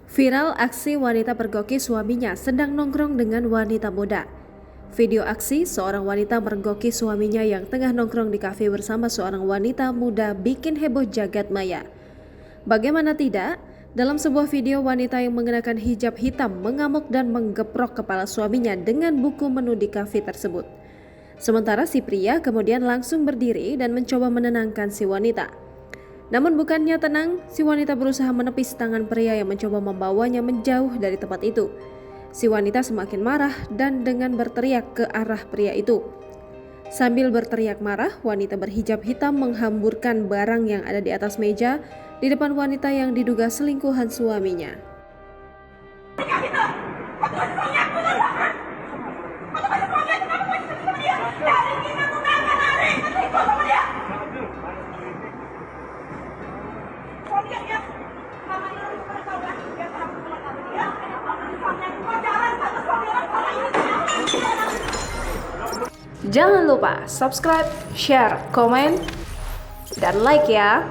Viral aksi wanita pergoki suaminya sedang nongkrong dengan wanita muda. Video aksi seorang wanita mergoki suaminya yang tengah nongkrong di kafe bersama seorang wanita muda bikin heboh jagat maya. Bagaimana tidak, dalam sebuah video wanita yang mengenakan hijab hitam mengamuk dan menggeprok kepala suaminya dengan buku menu di kafe tersebut. Sementara si pria kemudian langsung berdiri dan mencoba menenangkan si wanita. Namun bukannya tenang, si wanita berusaha menepis tangan pria yang mencoba membawanya menjauh dari tempat itu. Si wanita semakin marah dan dengan berteriak ke arah pria itu. Sambil berteriak marah, wanita berhijab hitam menghamburkan barang yang ada di atas meja di depan wanita yang diduga selingkuhan suaminya. Jangan lupa subscribe, share, komen, dan like ya.